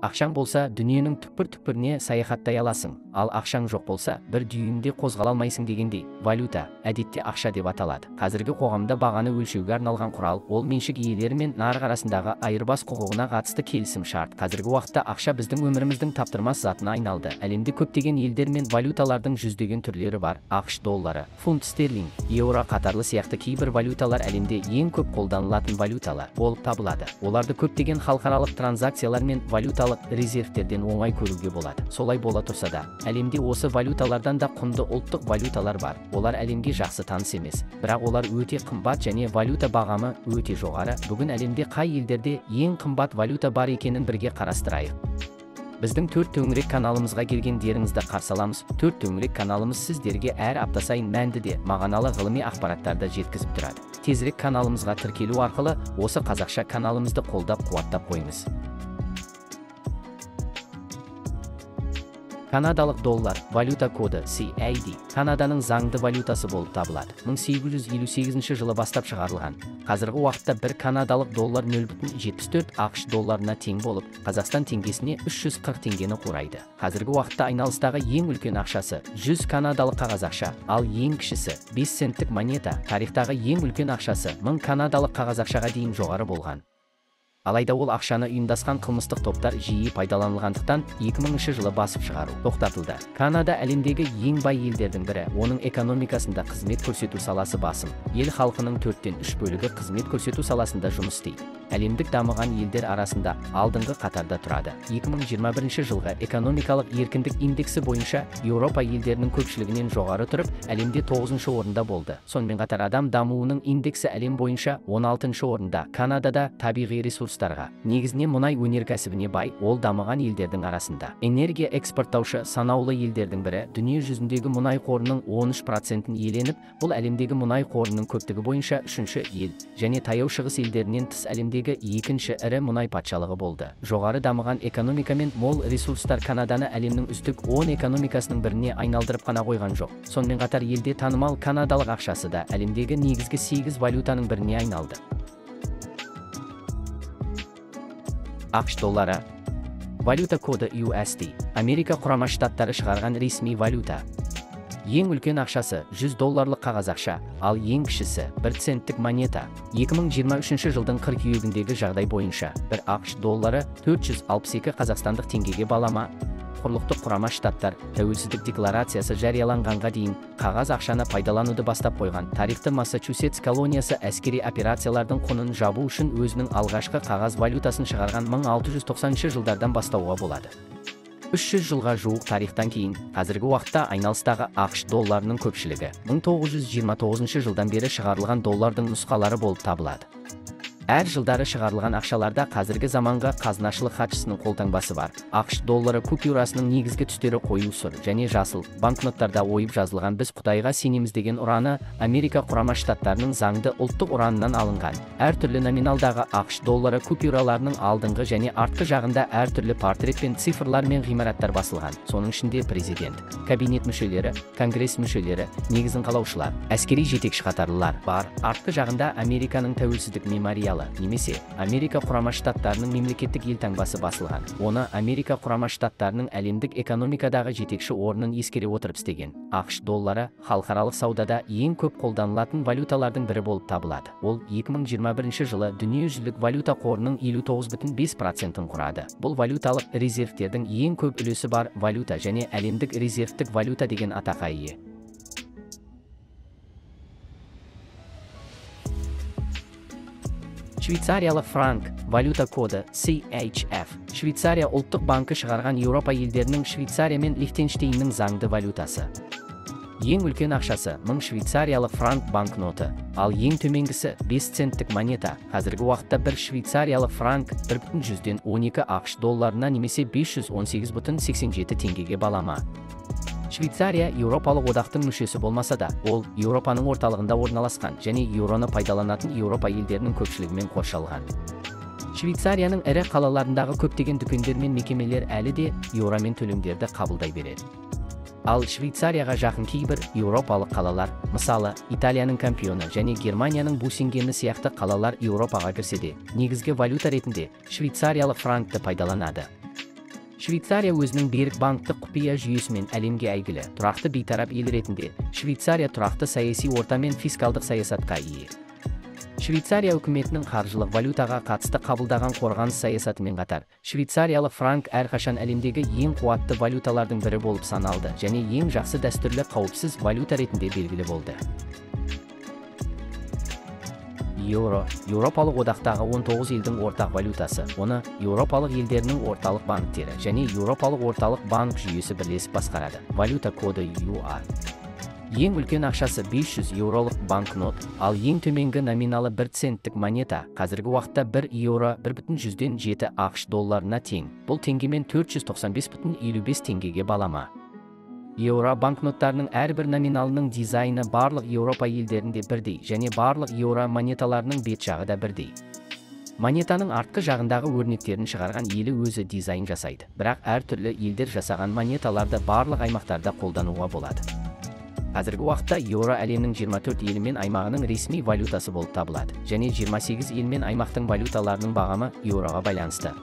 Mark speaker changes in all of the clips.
Speaker 1: Ақшаң болса, дүниенің түкпір-түкпіріне саяхаттай аласың, ал ақшаң жоқ болса, бір дүйімде қозғала алмайсың дегендей. Валюта, әдетте ақша деп аталады. Қазіргі қоғамда бағаны өлшеуге арналған құрал, ол меншік иелері мен нарық арасындағы айырбас құқығына қатысты келісім шарт. Қазіргі уақытта ақша біздің өміріміздің таптырмас затына айналды. Әлемде көптеген елдер мен валюталардың жүздеген түрлері бар. ақш доллары, фунт стерлинг, еуро қатарлы сияқты кейбір валюталар әлемде ең көп қолданылатын валюталар болып табылады. Оларды көптеген халықаралық транзакциялар мен валюталық резервтерден оңай көруге болады. Солай бола тұрса да, әлемде осы валюталардан да құнды ұлттық валюталар бар. Олар әлемге жақсы таныс емес, бірақ олар өте қымбат және валюта бағамы өте жоғары. Бүгін әлемде қай елдерде ең қымбат валюта бар екенін бірге қарастырайық. Біздің төрт төңірек каналымызға келгендеріңізді қарсы аламыз. Төрт төңірек каналымыз сіздерге әр апта сайын мәнді де мағыналы ғылыми ақпараттарды жеткізіп тұрады. Тезірек каналымызға тіркелу арқылы осы қазақша каналымызды қолдап қуаттап қойыңыз. Канадалық доллар, валюта коды CAD, Канаданың заңды валютасы болып табылады. 1858 жылы бастап шығарылған. Қазіргі уақытта бір канадалық доллар 0,74 ақш долларына тең болып, Қазақстан теңгесіне 340 теңгені құрайды. Қазіргі уақытта айналыстағы ең үлкен ақшасы 100 канадалық қағаз ақша, ал ең кішісі 5 центтік монета. Тарихтағы ең үлкен ақшасы 1000 канадалық қағаз ақшаға дейін жоғары болған. Алайда ол ақшаны ұйымдасқан қылмыстық топтар жиі пайдаланылғандықтан 2000 жылы басып шығару тоқтатылды. Канада әлемдегі ең бай елдердің бірі, оның экономикасында қызмет көрсету саласы басым. Ел халқының 4-3 бөлігі қызмет көрсету саласында жұмыс істейді. Әлемдік дамыған елдер арасында алдыңғы қатарда тұрады. 2021 жылғы экономикалық еркіндік индексі бойынша Еуропа елдерінің көпшілігінен жоғары тұрып, әлемде 9-шы орында болды. Сонымен қатар адам дамуының индексі әлем бойынша 16-шы орында. Канадада табиғи ресурстарға, негізінен мұнай өнеркәсібіне бай, ол дамыған елдердің арасында. Энергия экспорттаушы санаулы елдердің бірі, дүние жүзіндегі мұнай қорының 13%-ін иеленіп, бұл әлемдегі мұнай қорының көптігі бойынша 3-ші ел, және таяу шығыс елдерінен тыс әлемдегі екінші ірі мұнай патшалығы болды. Жоғары дамыған экономика мен мол ресурстар Канаданы әлемнің үздік 10 экономикасының біріне айналдырып қана қойған жоқ. Сонымен қатар елде танымал канадалық ақшасы да әлемдегі негізгі 8 валютаның біріне айналды. ақш доллары, валюта коды USD, Америка құрама штаттары шығарған ресми валюта. Ең үлкен ақшасы 100 долларлық қағаз ақша, ал ең кішісі 1 центтік монета. 2023 жылдың қыркүйегіндегі жағдай бойынша бір ақш доллары 462 қазақстандық теңгеге балама. Құрлықтық құрама штаттар тәуелсіздік декларациясы жарияланғанға дейін қағаз ақшаны пайдалануды бастап қойған. Тарихты Массачусетс колониясы әскери операциялардың құнын жабу үшін өзінің алғашқы қағаз валютасын шығарған 1690 жылдардан бастауға болады. 300 жылға жуық тарихтан кейін, қазіргі уақытта айналыстағы ақш долларының көпшілігі 1929 жылдан бері шығарылған доллардың нұсқалары болып табылады. Әр жылдары шығарылған ақшаларда қазіргі заманғы қазынашылық хатшысының қолтаңбасы бар. ақш доллары купюрасының негізгі түстері қою сұр және жасыл. Банкноттарда ойып жазылған "Біз Құдайға сенеміз" деген ұраны Америка құрама штаттарының заңды ұлттық ұранынан алынған. Әртүрлі номиналдағы ақш доллары купюраларының алдыңғы және артқы жағында әртүрлі портрет пен цифрлар мен ғимараттар басылған. Соның ішінде президент, кабинет мүшелері, конгресс мүшелері, негізін қалаушылар, әскери жетекші қатарлылар бар. Артқы жағында Американың тәуелсіздік мемориалы немесе Америка құрама штаттарының мемлекеттік елтаңбасы басылған. Оны Америка құрама штаттарының әлемдік экономикадағы жетекші орнын ескере отырып істеген. ақш доллары халықаралық саудада ең көп қолданылатын валюталардың бірі болып табылады. Ол 2021 жылы дүниежүзілік валюта қорының 59,5%-ын құрады. Бұл валюталық резервтердің ең көп үлесі бар валюта және әлемдік резервтік валюта деген атаққа ие. Швейцариялық франк, валюта коды CHF. Швейцария ұлттық банкі шығарған Еуропа елдерінің Швейцария мен Лихтенштейннің заңды валютасы. Ең үлкен ақшасы 1000 швейцариялық франк банкноты, ал ең төменгісі 5 центтік монета. Қазіргі уақытта бір швейцариялық франк 1,12 ақш долларына немесе 518,87 теңгеге балама. Швейцария Еуропалық одақтың мүшесі болмаса да, ол Еуропаның орталығында орналасқан және еуроны пайдаланатын Еуропа елдерінің көпшілігімен қоршалған. Швейцарияның ірі қалаларындағы көптеген дүкендер мен мекемелер әлі де еуромен төлемдерді қабылдай береді. Ал Швейцарияға жақын кейбір еуропалық қалалар, мысалы Италияның Кампионы және Германияның Бусингені сияқты қалалар Еуропаға кірсе де, негізгі валюта ретінде швейцариялық франкты пайдаланады. Швейцария өзінің берік банктық құпия жүйесімен әлемге әйгілі. Тұрақты бейтарап ел ретінде, Швейцария тұрақты саяси орта мен фискалдық саясатқа ие. Швейцария үкіметінің қаржылық валютаға қатысты қабылдаған қорғаныс саясатымен қатар, швейцариялық франк әрқашан әлемдегі ең қуатты валюталардың бірі болып саналды және ең жақсы дәстүрлі қауіпсіз валюта ретінде белгілі болды. Еуро – Еуропалық одақтағы 19 елдің ортақ валютасы. Оны Еуропалық елдерінің орталық банктері және Еуропалық орталық банк жүйесі бірлесіп басқарады. Валюта коды EUR. Ең үлкен ақшасы 500 еуролық банкнот, ал ең төменгі номиналы 1 центтік монета қазіргі уақытта 1 еуро 1,7 ақш долларына тең. Бұл теңгемен 495,55 теңгеге балама. Еуро банкноттарының әрбір номиналының дизайны барлық Еуропа елдерінде бірдей және барлық еуро монеталарының бет жағы да бірдей. Монетаның артқы жағындағы өрнектерін шығарған елі өзі дизайн жасайды, бірақ әртүрлі елдер жасаған монеталарды барлық аймақтарда қолдануға болады. Қазіргі уақытта еуро әлемнің 24 елі мен аймағының ресми валютасы болып табылады, және 28 ел мен аймақтың валюталарының бағамы еуроға байланысты.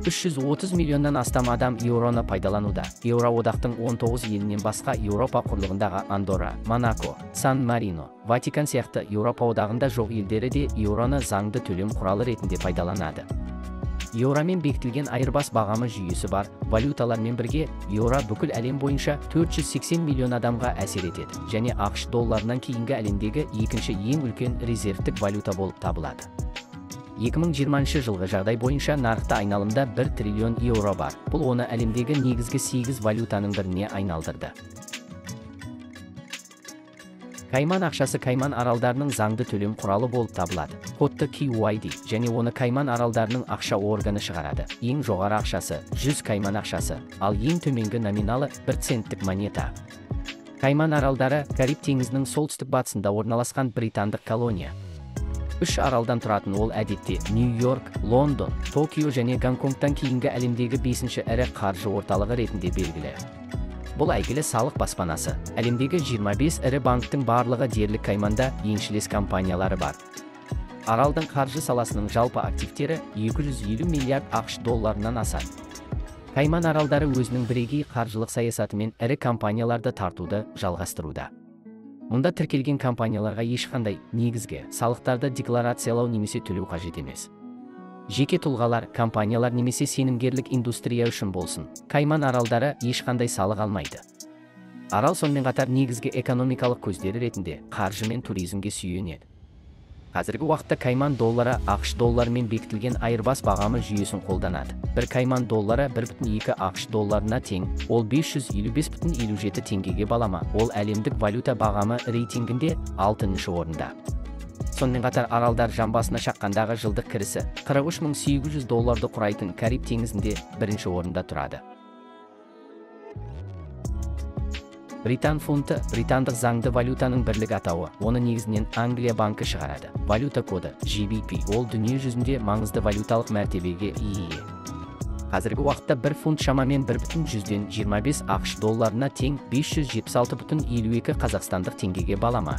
Speaker 1: 330 миллионнан астам адам еуроны пайдалануда. Еуроодақтың 19 елінен басқа Еуропа құрлығындағы Андорра, Монако, Сан-Марино, Ватикан сияқты Еуропа одағында жоқ елдері де еуроны заңды төлем құралы ретінде пайдаланады. Еуромен бекітілген айырбас бағамы жүйесі бар валюталармен бірге еуро бүкіл әлем бойынша 480 миллион адамға әсер етеді және ақш долларынан кейінгі әлемдегі екінші ең үлкен резервтік валюта болып табылады. 2020 жылғы жағдай бойынша нарықта айналымда 1 триллион еуро бар. Бұл оны әлемдегі негізгі 8 валютаның біріне айналдырды. Кайман ақшасы Кайман аралдарының заңды төлем құралы болып табылады. Кодты KYD және оны Кайман аралдарының ақша органы шығарады. Ең жоғары ақшасы 100 Кайман ақшасы, ал ең төменгі номиналы 1 центтік монета. Кайман аралдары Кариб теңізінің солтүстік батысында орналасқан британдық колония. 3 аралдан тұратын ол әдетте Нью-Йорк, Лондон, Токио және Гонконгтан кейінгі әлемдегі 5-ші ірі қаржы орталығы ретінде белгілі. Бұл әйгілі салық баспанасы. Әлемдегі 25 ірі банктың барлығы дерлік Кайманда еншілес компаниялары бар. Аралдың қаржы саласының жалпы активтері 250 миллиард ақш долларынан асады. Кайман аралдары өзінің бірегей қаржылық саясатымен ірі компанияларды тартуды жалғастыруда. Мұнда тіркелген компанияларға ешқандай негізгі салықтарды декларациялау немесе төлеу қажет емес. Жеке тұлғалар, компаниялар немесе сенімгерлік индустрия үшін болсын, Кайман аралдары ешқандай салық алмайды. Арал сонымен қатар негізгі экономикалық көздері ретінде қаржы мен туризмге сүйенеді. Қазіргі уақытта Кайман доллары ақш долларымен бекітілген айырбас бағамы жүйесін қолданады. Бір Кайман доллары 1,2 ақш долларына тең, ол 555,57 теңгеге балама. Ол әлемдік валюта бағамы рейтингінде 6-ші орында. Сонымен қатар аралдар жамбасына шаққандағы жылдық кірісі 43.800 долларды құрайтын Кариб теңізінде 1-ші орында тұрады. Британ фунты британдық заңды валютаның бірлік атауы. Оны негізінен Англия банкі шығарады. Валюта коды GBP. Ол дүние жүзінде маңызды валюталық мәртебеге ие. Қазіргі уақытта 1 фунт шамамен 1,25 ақш долларына тең 576,52 қазақстандық теңгеге балама.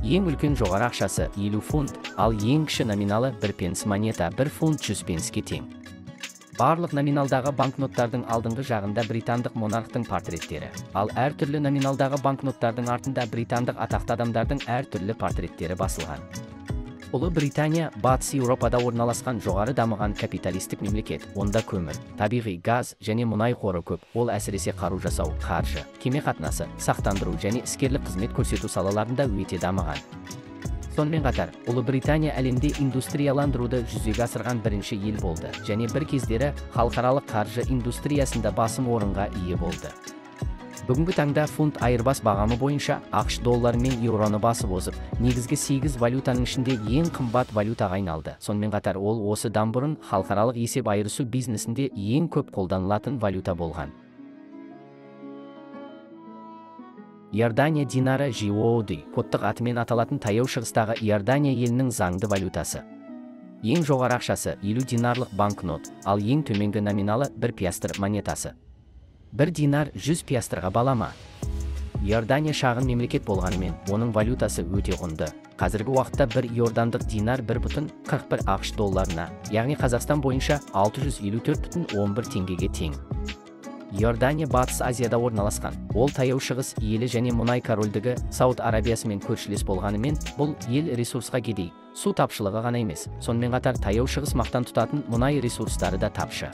Speaker 1: Ең үлкен жоғары ақшасы 50 фунт, ал ең кіші номиналы 1 пенс монета 1 фунт 100 пенске тең. Барлық номиналдағы банкноттардың алдыңғы жағында британдық монархтың портреттері, ал әртүрлі номиналдағы банкноттардың артында британдық атақты адамдардың әртүрлі портреттері басылған. Ұлы Британия батыс Еуропада орналасқан жоғары дамыған капиталистік мемлекет. Онда көмір, табиғи газ және мұнай қоры көп. Ол әсіресе қару жасау, қаржы, кеме қатынасы, сақтандыру және іскерлік қызмет көрсету салаларында өте дамыған. Сонымен қатар, Ұлыбритания әлемде индустрияландыруды жүзеге асырған бірінші ел болды және бір кездері халықаралық қаржы индустриясында басым орынға ие болды. Бүгінгі таңда фунт айырбас бағамы бойынша ақш доллары мен еуроны басып озып, негізгі 8 валютаның ішінде ең қымбат валютаға айналды. Сонымен қатар ол осыдан бұрын халықаралық есеп айырысу бизнесінде ең көп қолданылатын валюта болған. Иордания динары GOD, кодтық атымен аталатын таяу шығыстағы Иордания елінің заңды валютасы. Ең жоғары ақшасы 50 динарлық банкнот, ал ең төменгі номиналы 1 пиастр монетасы. 1 динар 100 пиастрға балама. Иордания шағын мемлекет болғанымен, оның валютасы өте құнды. Қазіргі уақытта бір иордандық динар 1,41 ақш долларына, яғни Қазақстан бойынша 654,11 теңгеге тең. Иордания Батыс Азияда орналасқан. Ол Таяу Шығыс елі және мұнай корольдігі Сауд Арабиясымен көршілес болғанымен, бұл ел ресурсқа кедей, су тапшылығы ғана емес, сонымен қатар Таяу Шығыс мақтан тұтатын мұнай ресурстары да тапшы.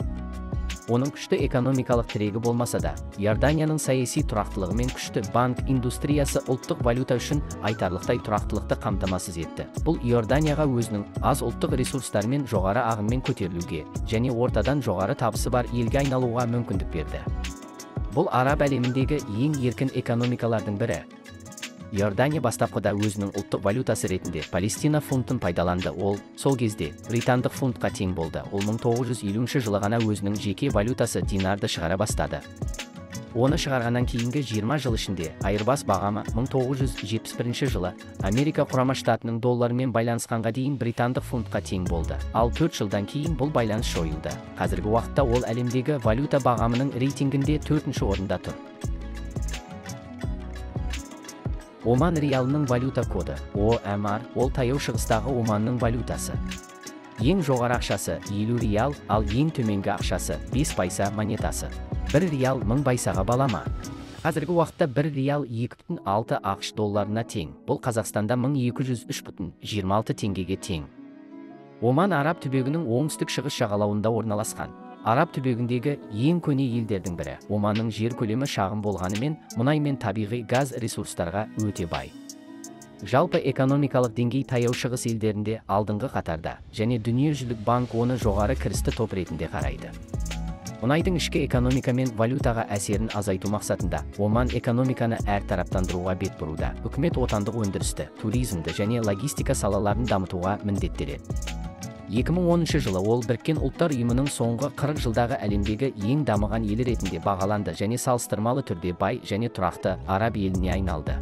Speaker 1: Оның күшті экономикалық тірегі болмаса да, Иорданияның саяси тұрақтылығы мен күшті банк индустриясы ұлттық валюта үшін айтарлықтай тұрақтылықты қамтамасыз етті. Бұл Иорданияға өзінің аз ұлттық ресурстарымен жоғары ағыммен көтерілуге және ортадан жоғары табысы бар елге айналуға мүмкіндік берді. Бұл араб әлеміндегі ең еркін экономикалардың бірі. Иордания бастапқыда өзінің ұлттық валютасы ретінде Палестина фунтын пайдаланды. Ол сол кезде британдық фунтқа тең болды. Ол 1950 жылы ғана өзінің жеке валютасы динарды шығара бастады. Оны шығарғаннан кейінгі 20 жыл ішінде айырбас бағамы 1971 жылы Америка Құрама Штатының долларымен байланысқанға дейін британдық фунтқа тең болды. Ал 4 жылдан кейін бұл байланыс жойылды. Қазіргі уақытта ол әлемдегі валюта бағамының рейтингінде 4-ші орында тұр. Оман риалының валюта коды ОМР, ол Таяу Шығыстағы Оманның валютасы. Ең жоғары ақшасы 50 риал, ал ең төменгі ақшасы 5 пайса монетасы. 1 риал 1000 пайсаға балама. Қазіргі уақытта 1 риал 2,6 ақш долларына тең. Бұл Қазақстанда 1203,26 теңгеге тең. Оман Араб түбегінің оңтүстік шығыс жағалауында орналасқан. Араб түбегіндегі ең көне елдердің бірі. Оманның жер көлемі шағын болғанымен, мұнай мен табиғи газ ресурстарға өте бай. Жалпы экономикалық деңгей Таяу Шығыс елдерінде алдыңғы қатарда, және дүниежүзілік банк оны жоғары кірісті топ ретінде қарайды. Мұнайдың ішкі экономика мен валютаға әсерін азайту мақсатында, Оман экономиканы әртараптандыруға бет бұруда. Үкімет отандық өндірісті, туризмді және логистика салаларын дамытуға міндеттеледі. 2010 жылы ол Біріккен Ұлттар ұйымының соңғы 40 жылдағы әлемдегі ең дамыған елі ретінде бағаланды және салыстырмалы түрде бай және тұрақты араб еліне айналды.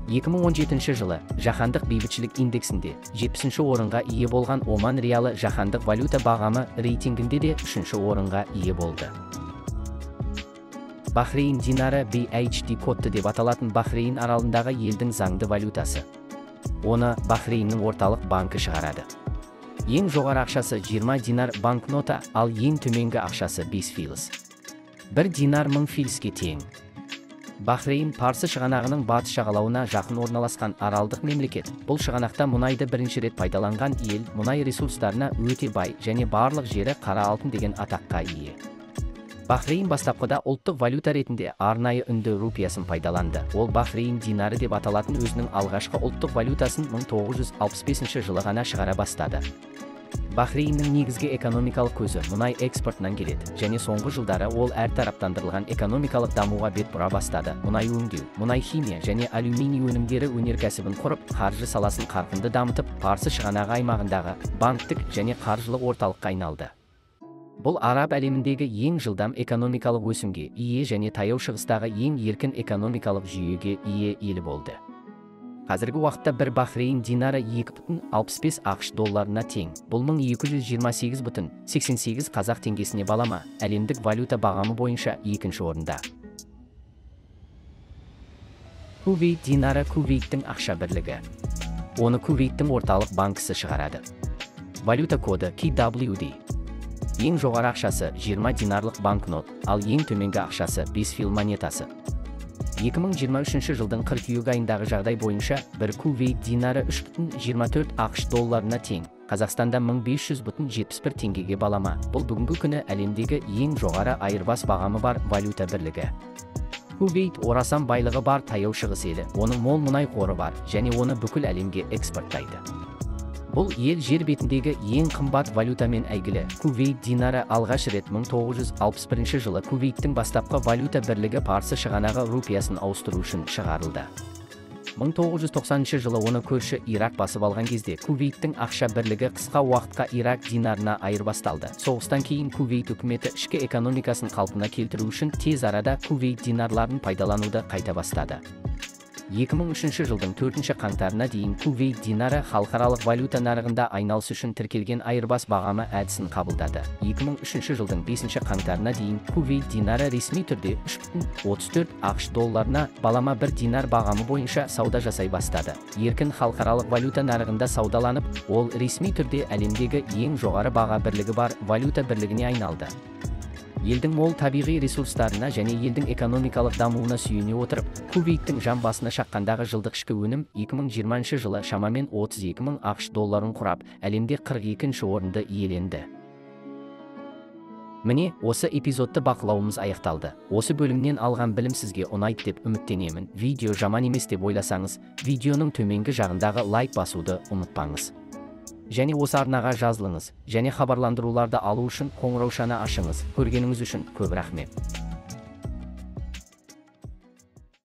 Speaker 1: 2017 жылы жаһандық бейбітшілік индексінде 70-ші орынға ие болған Оман риалы жаһандық валюта бағамы рейтингінде де 3-ші орынға ие болды. Бахрейн динары BHD кодты деп аталатын Бахрейн аралындағы елдің заңды валютасы. Оны Бахрейннің орталық банкі шығарады. Ең жоғары ақшасы 20 динар банкнота, ал ең төменгі ақшасы 5 филс. 1 динар 1000 филске тең. Бахрейн Парсы шығанағының батыс жағалауына жақын орналасқан аралдық мемлекет. Бұл шығанақта мұнайды бірінші рет пайдаланған ел, мұнай ресурстарына өте бай және барлық жері қара алтын деген атаққа ие. Бахрейн бастапқыда ұлттық валюта ретінде арнайы үнді рупиясын пайдаланды. Ол Бахрейн динары деп аталатын өзінің алғашқы ұлттық валютасын 1965 жылы ғана шығара бастады. Бахрейннің негізгі экономикалық көзі мұнай экспортынан келеді, және соңғы жылдары ол әртараптандырылған экономикалық дамуға бет бұра бастады. Мұнай өңдеу, мұнай химия және алюминий өнімдері өнеркәсібін құрып, қаржы саласын қарқынды дамытып, Парсы шығанағы аймағындағы банктік және қаржылық орталыққа айналды. Бұл араб әлеміндегі ең жылдам экономикалық өсімге ие және Таяу Шығыстағы ең еркін экономикалық жүйеге ие елі болды. Қазіргі уақытта бір Бахрейн динары 2,65 ақш долларына тең. Бұл 1228,88 қазақ теңгесіне балама, әлемдік валюта бағамы бойынша 2-ші орында. Кувейт динары Кувейттің ақша бірлігі. Оны Кувейттің орталық банкісі шығарады. Валюта коды KWD. Ең жоғары ақшасы 20 динарлық банкнот, ал ең төменгі ақшасы 5 фил монетасы. 2023 жылдың қыркүйек айындағы жағдай бойынша бір Кувейт динары 3,24 ақш долларына тең. Қазақстанда 1500,71 теңгеге балама. Бұл бүгінгі күні әлемдегі ең жоғары айырбас бағамы бар валюта бірлігі. Кувейт орасан байлығы бар Таяу Шығыс елі. Оның мол мұнай қоры бар және оны бүкіл әлемге экспорттайды. Бұл ел жер бетіндегі ең қымбат валютамен әйгілі. Кувейт динары алғаш рет 1961 жылы Кувейттің бастапқы валюта бірлігі Парсы шығанағы рупиясын ауыстыру үшін шығарылды. 1990 жылы оны көрші Ирақ басып алған кезде Кувейттің ақша бірлігі қысқа уақытқа Ирак динарына айырбасталды. Соғыстан кейін Кувейт үкіметі ішкі экономикасын қалпына келтіру үшін тез арада Кувейт динарларын пайдалануды қайта бастады. 2003 жылдың 4 қаңтарына дейін Кувейт динары халықаралық валюта нарығында айналыс үшін тіркелген айырбас бағамы әдісін қабылдады. 2003 жылдың 5 қаңтарына дейін Кувейт динары ресми түрде 3,34 ақш долларына балама 1 динар бағамы бойынша сауда жасай бастады. Еркін халықаралық валюта нарығында саудаланып, ол ресми түрде әлемдегі ең жоғары баға бірлігі бар валюта бірлігіне айналды. Елдің мол табиғи ресурстарына және елдің экономикалық дамуына сүйене отырып, Кувейттің жан басына шаққандағы жылдық ішкі өнім 2020 жылы шамамен 32.000 ақш долларын құрап, әлемде 42-ші орынды иеленді. Міне, осы эпизодты бақылауымыз аяқталды. Осы бөлімнен алған білім сізге ұнайды деп үміттенемін. Видео жаман емес деп ойласаңыз, видеоның төменгі жағындағы лайк басуды ұмытпаңыз. Және осы арнаға жазылыңыз, және хабарландыруларды алу үшін қоңыраушаны ашыңыз. Көргеніңіз үшін көп рахмет.